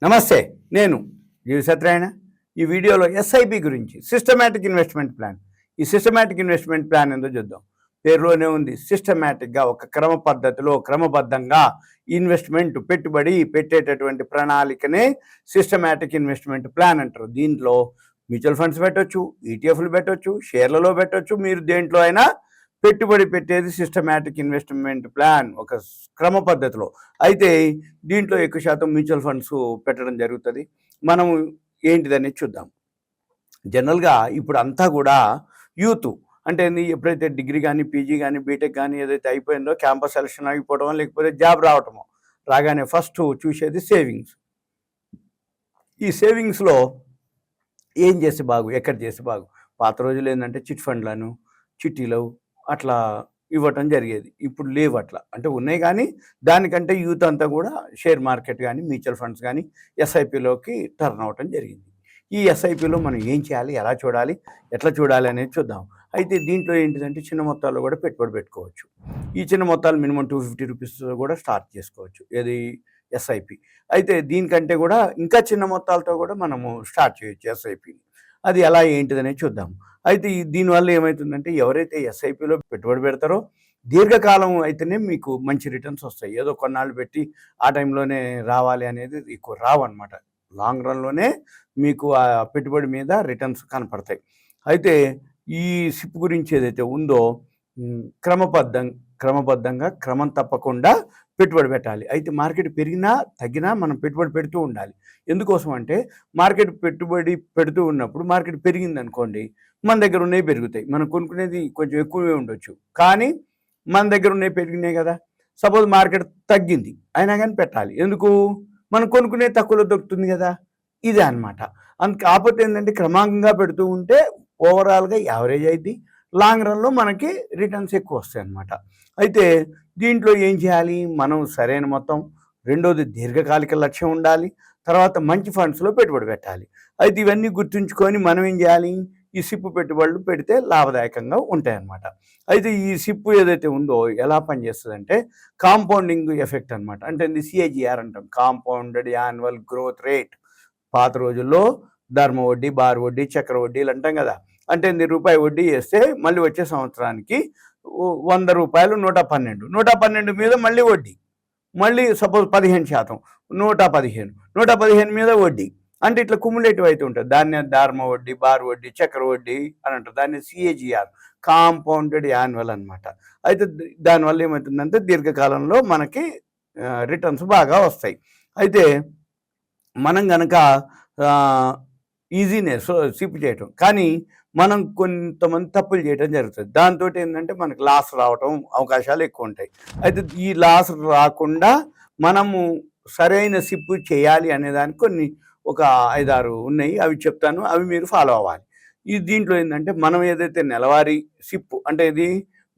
నమస్తే, నేను జీవి సత్యనారాయణ. ఈ వీడియోలో ఎస్ఐపి గురించి, సిస్టమాటిక్ ఇన్వెస్ట్మెంట్ ప్లాన్. ఈ సిస్టమాటిక్ ఇన్వెస్ట్మెంట్ ప్లాన్ ఏందో చూద్దాం. పేరులోనే ఉంది, సిస్టమాటిక్గా ఒక క్రమ పద్ధతిలో క్రమబద్ధంగా ఇన్వెస్ట్మెంట్ పెట్టుబడి పెట్టేటటువంటి ప్రణాళికనే సిస్టమాటిక్ ఇన్వెస్ట్మెంట్ ప్లాన్ అంటారు. దీంట్లో మ్యూచువల్ ఫండ్స్ పెట్టవచ్చు, ఈటీఎఫ్లు పెట్టవచ్చు, షేర్లలో పెట్టవచ్చు. మీరు దేంట్లో అయినా పెట్టుబడి పెట్టేది సిస్టమాటిక్ ఇన్వెస్ట్మెంట్ ప్లాన్ ఒక క్రమ పద్ధతిలో. అయితే దీంట్లో ఎక్కువ శాతం మ్యూచువల్ ఫండ్స్ పెట్టడం జరుగుతుంది. మనం ఏంటిదని చూద్దాం. జనరల్గా ఇప్పుడు అంతా కూడా యూత్ అంటే ఎప్పుడైతే డిగ్రీ కానీ పీజీ కానీ బీటెక్ కానీ ఏదైతే అయిపోయిందో, క్యాంపస్ సెలక్షన్ అయిపోవడమో లేకపోతే జాబ్ రావటమో, రాగానే ఫస్ట్ చూసేది సేవింగ్స్. ఈ సేవింగ్స్లో ఏం చేస్తే బాగు, ఎక్కడ చేస్తే బాగు. పాత రోజులు ఏంటంటే చిట్ ఫండ్లను, చిట్టీలు అట్లా ఇవ్వటం జరిగేది. ఇప్పుడు లేవు అట్లా, అంటే ఉన్నాయి కానీ దానికంటే యూత్ అంతా కూడా షేర్ మార్కెట్ కానీ మ్యూచువల్ ఫండ్స్ కానీ ఎస్ఐపిలోకి టర్న్ అవటం జరిగింది. ఈ ఎస్ఐపిలో మనం ఏం చేయాలి, ఎలా చూడాలి, ఎట్లా చూడాలి అనేది చూద్దాం. అయితే దీంట్లో ఏంటిదంటే చిన్న మొత్తాల్లో కూడా పెట్టుబడి పెట్టుకోవచ్చు. ఈ చిన్న మొత్తాలు మినిమం 250 రూపీస్తో కూడా స్టార్ట్ చేసుకోవచ్చు. ఏది ఎస్ఐపి. అయితే దీనికంటే కూడా ఇంకా చిన్న మొత్తాలతో కూడా మనము స్టార్ట్ చేయొచ్చు ఎస్ఐపిని. అది ఎలా ఏంటిదనేది చూద్దాం. అయితే దీనివల్ల ఏమవుతుందంటే ఎవరైతే ఎస్ఐపిలో పెట్టుబడి పెడతారో దీర్ఘకాలం అయితేనే మీకు మంచి రిటర్న్స్ వస్తాయి. ఏదో కొన్నాళ్ళు పెట్టి ఆ టైంలోనే రావాలి అనేది ఎక్కువ రావన్నమాట. లాంగ్ రన్లోనే మీకు ఆ పెట్టుబడి మీద రిటర్న్స్ కనపడతాయి. అయితే ఈ సిప్ గురించి ఏదైతే ఉందో క్రమబద్ధంగా క్రమం తప్పకుండా పెట్టుబడి పెట్టాలి. అయితే మార్కెట్ పెరిగినా తగ్గినా మనం పెట్టుబడి పెడుతూ ఉండాలి. ఎందుకోసం అంటే మార్కెట్ పెట్టుబడి పెడుతూ ఉన్నప్పుడు మార్కెట్ పెరిగింది అనుకోండి, మన దగ్గర ఉన్నవి పెరుగుతాయి. మనం కొనుక్కునేది కొంచెం ఎక్కువే ఉండొచ్చు, కానీ మన దగ్గర ఉన్నవి పెరిగినాయి కదా. సపోజ్ మార్కెట్ తగ్గింది అయినా కానీ పెట్టాలి. ఎందుకు? మనం కొనుక్కునే తక్కువలో దొరుకుతుంది కదా. ఇదే అనమాట. కాకపోతే ఏంటంటే క్రమంగా పెడుతూ ఉంటే ఓవరాల్గా యావరేజ్ అయింది, లాంగ్ రన్లో మనకి రిటర్న్స్ ఎక్కువ వస్తాయి అన్నమాట. అయితే దీంట్లో ఏం చేయాలి? మనం సరైన మొత్తం, రెండోది దీర్ఘకాలిక లక్ష్యం ఉండాలి, తర్వాత మంచి ఫండ్స్లో పెట్టుబడి పెట్టాలి. అయితే ఇవన్నీ గుర్తుంచుకొని మనం ఏం చేయాలి? ఈ సిప్పు పెట్టుబడులు పెడితే లాభదాయకంగా ఉంటాయన్నమాట. అయితే ఈ సిప్పు ఏదైతే ఉందో ఎలా పనిచేస్తుందంటే కాంపౌండింగ్ ఎఫెక్ట్ అనమాట. అంటే సిఏజిఆర్ అంటాం, కాంపౌండెడ్ యాన్యువల్ గ్రోత్ రేట్. పాత రోజుల్లో ధర్మ వడ్డీ, బార్ వడ్డీ, చక్ర వడ్డీలు అంటాం కదా. అంటే రూపాయి వడ్డీ వేస్తే మళ్ళీ వచ్చే సంవత్సరానికి 100 రూపాయలు 112, 112 మీద మళ్ళీ వడ్డీ, మళ్ళీ సపోజ్ 15%, 115 మీద వడ్డీ. అంటే ఇట్లా కుములేటివ్ అయితే ఉంటుంది. దాన్ని ధర్మ వడ్డీ, బార్ వడ్డీ, చక్ర వడ్డీ అని అంటారు. దాన్ని సిఏజిఆర్, కాంపౌండెడ్ యాన్యువల్ అనమాట. అయితే దానివల్ల ఏమవుతుందంటే దీర్ఘకాలంలో మనకి రిటర్న్స్ బాగా వస్తాయి. అయితే మనం కనుక ఈజీనే సిప్ చేయటం, కానీ మనం కొంతమంది తప్పులు చేయడం జరుగుతుంది. దాంతో ఏంటంటే మనకు లాస్ రావటం అవకాశాలు ఎక్కువ ఉంటాయి. అయితే ఈ లాస్ రాకుండా మనము సరైన సిప్ చేయాలి అనేదానికి కొన్ని ఒక 5-6 ఉన్నాయి, అవి చెప్తాను. అవి మీరు ఫాలో అవ్వాలి. దీంట్లో ఏంటంటే మనం ఏదైతే నెలవారీ సిప్ అంటే ఇది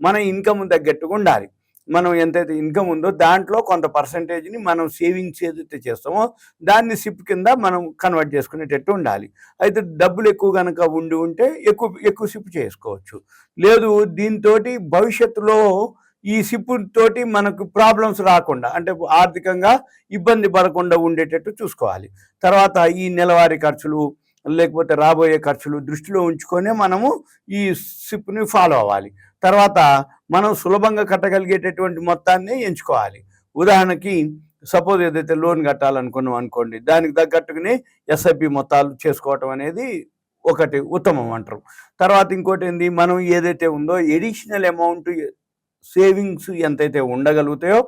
మన ఇన్కమ్ తగ్గట్టుగా ఉండాలి. మనం ఎంతైతే ఇన్కమ్ ఉందో దాంట్లో కొంత పర్సంటేజ్ని మనం సేవింగ్స్ ఏదైతే చేస్తామో దాన్ని సిప్ కింద మనం కన్వర్ట్ చేసుకునేటట్టు ఉండాలి. అయితే డబ్బులు ఎక్కువ కనుక ఉంటే ఎక్కువ సిప్ చేసుకోవచ్చు. లేదు, దీంతో భవిష్యత్తులో ఈ సిప్ తోటి మనకు ప్రాబ్లమ్స్ రాకుండా, అంటే ఆర్థికంగా ఇబ్బంది పడకుండా ఉండేటట్టు చూసుకోవాలి. తర్వాత ఈ నెలవారీ ఖర్చులు లేకపోతే రాబోయే ఖర్చులు దృష్టిలో ఉంచుకొనే మనము ఈ సిప్ని ఫాలో అవ్వాలి. తర్వాత మనం సులభంగా కట్టగలిగేటటువంటి మొత్తాన్ని ఎంచుకోవాలి. ఉదాహరణకి సపోజ్ ఏదైతే లోన్ కట్టాలనుకున్నాం అనుకోండి, దానికి తగ్గట్టుగానే ఎస్ఐపి మొత్తాలు చేసుకోవటం అనేది ఒకటి ఉత్తమం అంటారు. తర్వాత ఇంకోటి ఏంది, మనం ఏదైతే ఉందో ఎడిషనల్ అమౌంట్ సేవింగ్స్ ఎంతైతే ఉండగలుగుతాయో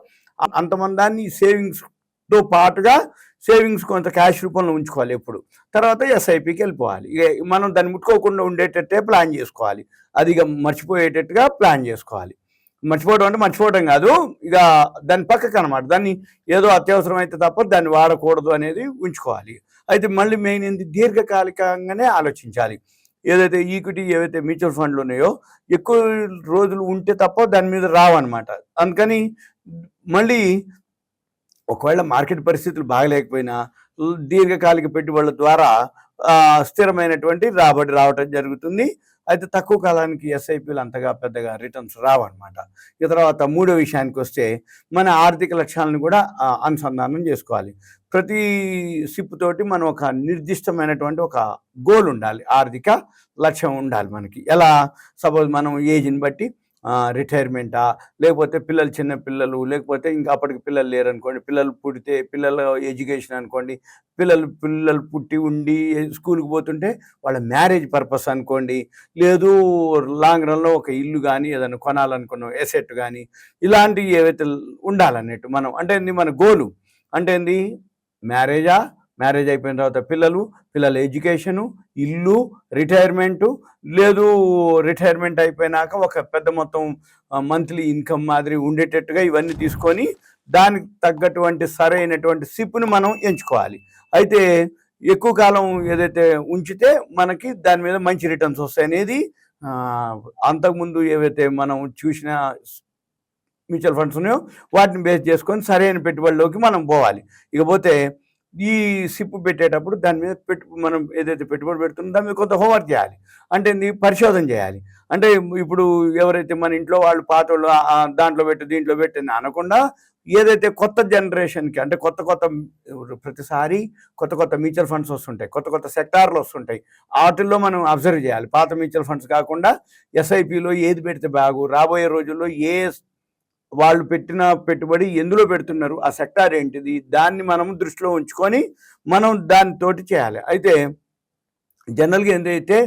అంతమందాన్ని సేవింగ్స్తో పాటుగా సేవింగ్స్ కొంత క్యాష్ రూపంలో ఉంచుకోవాలి ఎప్పుడు. తర్వాత ఎస్ఐపికి వెళ్ళిపోవాలి. ఇక మనం దాన్ని ముట్టుకోకుండా ఉండేటట్టే ప్లాన్ చేసుకోవాలి. అది ఇక మర్చిపోయేటట్టుగా ప్లాన్ చేసుకోవాలి. మర్చిపోవడం అంటే మర్చిపోవడం కాదు, ఇక దాని పక్కకు అనమాట. దాన్ని ఏదో అత్యవసరం అయితే తప్ప దాన్ని వాడకూడదు అనేది ఉంచుకోవాలి. అయితే మళ్ళీ మెయిన్ ఏంటి, దీర్ఘకాలికంగానే ఆలోచించాలి. ఏదైతే ఈక్విటీ, ఏవైతే మ్యూచువల్ ఫండ్లు ఉన్నాయో ఎక్కువ రోజులు ఉంటే తప్ప దాని మీద రావన్నమాట. అందుకని మళ్ళీ ఒకవేళ మార్కెట్ పరిస్థితులు బాగలేకపోయినా దీర్ఘకాలిక పెట్టుబడుల ద్వారా స్థిరమైనటువంటి రాబడి రావటం జరుగుతుంది. అయితే తక్కువ కాలానికి ఎస్ఐపిలు అంతగా పెద్దగా రిటర్న్స్ రావన్నమాట. ఇక తర్వాత మూడో విషయానికి వస్తే మన ఆర్థిక లక్ష్యాలను కూడా అనుసంధానం చేసుకోవాలి. ప్రతి సిప్ తోటి మనం ఒక నిర్దిష్టమైనటువంటి ఒక గోల్ ఉండాలి, ఆర్థిక లక్ష్యం ఉండాలి మనకి. ఎలా? సపోజ్ మనం ఏజ్ని బట్టి రిటైర్మెంటా, లేకపోతే పిల్లలు చిన్న పిల్లలు, లేకపోతే ఇంకా అప్పటికి పిల్లలు లేరనుకోండి, పిల్లలు పుడితే పిల్లల ఎడ్యుకేషన్ అనుకోండి, పిల్లలు పుట్టి ఉండి స్కూల్కి పోతుంటే వాళ్ళ మ్యారేజ్ పర్పస్ అనుకోండి, లేదు లాంగ్ రన్లో ఒక ఇల్లు కానీ ఏదైనా కొనాలనుకున్నాం ఎసెట్ కానీ, ఇలాంటివి ఏవైతే ఉండాలన్నట్టు మనం. అంటే ఏంది మన గోలు? అంటే ఏంది? మ్యారేజ్ అయిపోయిన తర్వాత పిల్లల ఎడ్యుకేషను, ఇల్లు, రిటైర్మెంటు, లేదు రిటైర్మెంట్ అయిపోయినాక ఒక పెద్ద మొత్తం మంత్లీ ఇన్కమ్ మాదిరి ఉండేటట్టుగా ఇవన్నీ తీసుకొని దానికి తగ్గటువంటి సరైనటువంటి సిప్ను మనం ఎంచుకోవాలి. అయితే ఎక్కువ కాలం ఏదైతే ఉంచితే మనకి దాని మీద మంచి రిటర్న్స్ వస్తాయనేది అంతకుముందు ఏవైతే మనం చూసిన మ్యూచువల్ ఫండ్స్ ఉన్నాయో వాటిని బేస్ చేసుకొని సరైన పెట్టుబడిలోకి మనం పోవాలి. ఇకపోతే ఈ సిప్ పెట్టేటప్పుడు దాని మీద మనం ఏదైతే పెట్టుబడి పెడుతుందో దాని మీద కొంత హోంవర్క్ చేయాలి. అంటే పరిశోధన చేయాలి. అంటే ఇప్పుడు ఎవరైతే మన ఇంట్లో వాళ్ళు పాతోళ్ళు దాంట్లో పెట్టి దీంట్లో పెట్టింది అనకుండా, ఏదైతే కొత్త జనరేషన్కి అంటే ప్రతిసారి కొత్త మ్యూచువల్ ఫండ్స్ వస్తుంటాయి, కొత్త సెక్టార్లు వస్తుంటాయి, వాటిల్లో మనం అబ్జర్వ్ చేయాలి. పాత మ్యూచువల్ ఫండ్స్ కాకుండా ఎస్ఐపిలో ఏది పెడితే బాగు, రాబోయే రోజుల్లో వాళ్ళు పెట్టిన పెట్టుబడి ఎందులో పెడుతున్నారు, ఆ సెక్టార్ ఏంటిది, దాన్ని మనం దృష్టిలో ఉంచుకొని మనం దానితోటి చేయాలి. అయితే జనరల్గా ఏంటైతే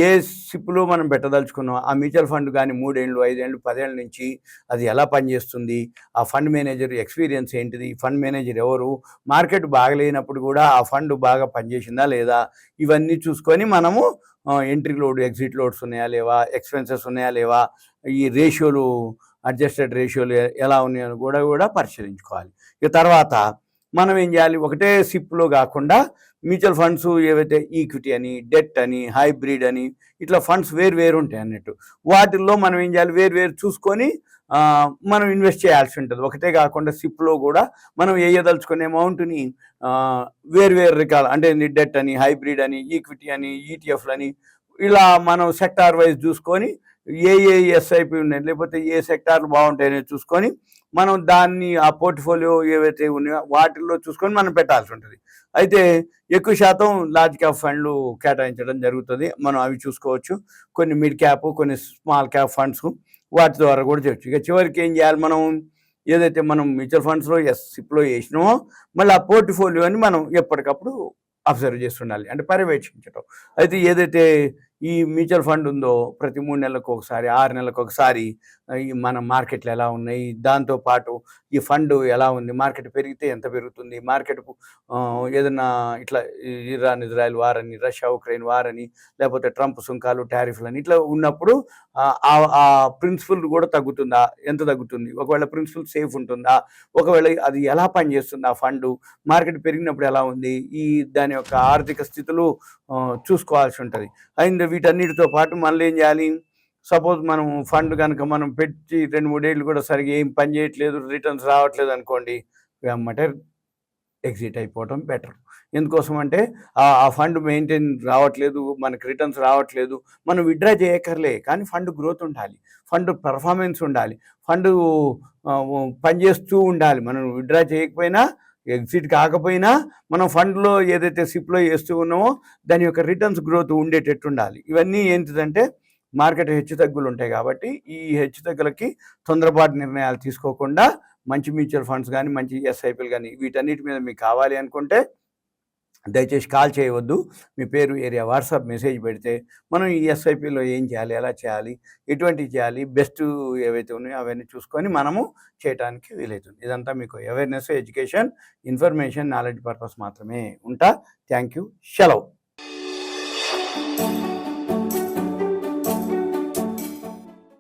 ఏ సిప్లో మనం పెట్టదలుచుకున్నాం ఆ మ్యూచువల్ ఫండ్ కానీ 3 ఏళ్ళు 5 ఏళ్ళు 10 ఏళ్ళ నుంచి అది ఎలా పనిచేస్తుంది, ఆ ఫండ్ మేనేజర్ ఎక్స్పీరియన్స్ ఏంటిది, ఫండ్ మేనేజర్ ఎవరు, మార్కెట్ బాగలేనప్పుడు కూడా ఆ ఫండ్ బాగా పనిచేసిందా లేదా, ఇవన్నీ చూసుకొని మనము ఎంట్రీ లోడ్ ఎగ్జిట్ లోడ్స్ ఉన్నాయా లేవా, ఎక్స్పెన్సెస్ ఉన్నాయా లేవా, ఈ రేషియోలు అడ్జస్టెడ్ రేషియోలు ఎలా ఉన్నాయని కూడా పరిశీలించుకోవాలి. ఇక తర్వాత మనం ఏం చేయాలి? ఒకటే సిప్లో కాకుండా మ్యూచువల్ ఫండ్స్ ఏవైతే ఈక్విటీ అని, డెట్ అని, హైబ్రిడ్ అని, ఇట్లా ఫండ్స్ వేరు ఉంటాయి అన్నట్టు. వాటిల్లో మనం ఏం చేయాలి? వేరు చూసుకొని మనం ఇన్వెస్ట్ చేయాల్సి ఉంటుంది. ఒకటే కాకుండా సిప్లో కూడా మనం వేయదలుచుకునే అమౌంట్ని వేరు రకాల అంటే డెట్ అని, హైబ్రిడ్ అని, ఈక్విటీ అని, ఈటీఎఫ్లు అని, ఇలా మనం సెక్టార్ వైజ్ చూసుకొని ఏ ఎస్ఐపి ఉన్నాయి లేకపోతే ఏ సెక్టార్లు బాగుంటాయని చూసుకొని మనం దాన్ని ఆ పోర్ట్ఫోలియో ఏవైతే ఉన్నాయో వాటిల్లో చూసుకొని మనం పెట్టాల్సి ఉంటుంది. అయితే ఎక్కువ శాతం లార్జ్ క్యాప్ ఫండ్లు కేటాయించడం జరుగుతుంది. మనం అవి చూసుకోవచ్చు. కొన్ని మిడ్ క్యాప్, కొన్ని స్మాల్ క్యాప్ ఫండ్స్ వాటి ద్వారా కూడా చేయొచ్చు. ఇక చివరికి ఏం చేయాలి? మనం ఏదైతే మనం మ్యూచువల్ ఫండ్స్లో సిప్లో వేసినామో మళ్ళీ ఆ పోర్ట్ఫోలియోని మనం ఎప్పటికప్పుడు అబ్జర్వ్ చేస్తుండాలి, అంటే పర్యవేక్షించడం. అయితే ఏదైతే ఈ మ్యూచువల్ ఫండ్ ఉందో ప్రతి 3 నెలలకు ఒకసారి 6 నెలలకు ఒకసారి ఈ మన మార్కెట్లు ఎలా ఉన్నాయి, దాంతోపాటు ఈ ఫండ్ ఎలా ఉంది, మార్కెట్ పెరిగితే ఎంత పెరుగుతుంది, మార్కెట్కు ఏదైనా ఇట్లా ఇరాన్ ఇజ్రాయెల్ వార్ అని, రష్యా ఉక్రెయిన్ వార్ అని, లేకపోతే ట్రంప్ సుంకాలు టారిఫ్లు అని ఇట్లా ఉన్నప్పుడు ఆ ప్రిన్సిపల్ కూడా తగ్గుతుందా, ఎంత తగ్గుతుంది, ఒకవేళ ప్రిన్సిపల్ సేఫ్ ఉంటుందా, ఒకవేళ అది ఎలా పనిచేస్తుంది ఆ ఫండ్, మార్కెట్ పెరిగినప్పుడు ఎలా ఉంది, ఈ దాని యొక్క ఆర్థిక స్థితులు చూసుకోవాల్సి ఉంటుంది. అండ్ వీటన్నిటితో పాటు మళ్ళీ ఏం చేయాలి? సపోజ్ మనం ఫండ్ కనుక మనం పెట్టి 2-3 ఏళ్ళు కూడా సరిగ్గా ఏం పని చేయట్లేదు, రిటర్న్స్ రావట్లేదు అనుకోండి, వెంబటే ఎగ్జిట్ అయిపోవటం బెటర్. ఎందుకోసం అంటే ఆ ఫండ్ మెయింటైన్ రావట్లేదు, మనకి రిటర్న్స్ రావట్లేదు, మనం విత్డ్రా చేయక్కర్లే, కానీ ఫండ్ గ్రోత్ ఉండాలి, ఫండ్ పర్ఫార్మెన్స్ ఉండాలి, ఫండ్ పనిచేస్తూ ఉండాలి. మనం విత్డ్రా చేయకపోయినా ఎగ్జిట్ కాకపోయినా మనం ఫండ్లో ఏదైతే సిప్లో వేస్తూ ఉన్నామో దాని యొక్క రిటర్న్స్ గ్రోత్ ఉండేటట్టు ఉండాలి. ఇవన్నీ ఏంటిదంటే మార్కెట్ హెచ్చుతగ్గులు ఉంటాయి కాబట్టి ఈ హెచ్చుతగ్గులకి తొందరపాటు నిర్ణయాలు తీసుకోకుండా మంచి మ్యూచువల్ ఫండ్స్ కానీ, మంచి ఎస్ఐపిలు కానీ వీటన్నిటి మీద మీకు కావాలి అనుకుంటే దయచేసి కాల్ చేయవద్దు. మీ పేరు, ఏరియా, వాట్సాప్ మెసేజ్ పెడితే మనం ఈ ఎస్ఐపిలో ఏం చేయాలి, ఎలా చేయాలి, ఎటువంటివి చేయాలి, బెస్ట్ ఏవైతే ఉన్నాయో అవన్నీ చూసుకొని మనము చేయడానికి వీలవుతుంది. ఇదంతా మీకు awareness, education, information, knowledge purpose మాత్రమే ఉంటా. Thank you. సెలవు.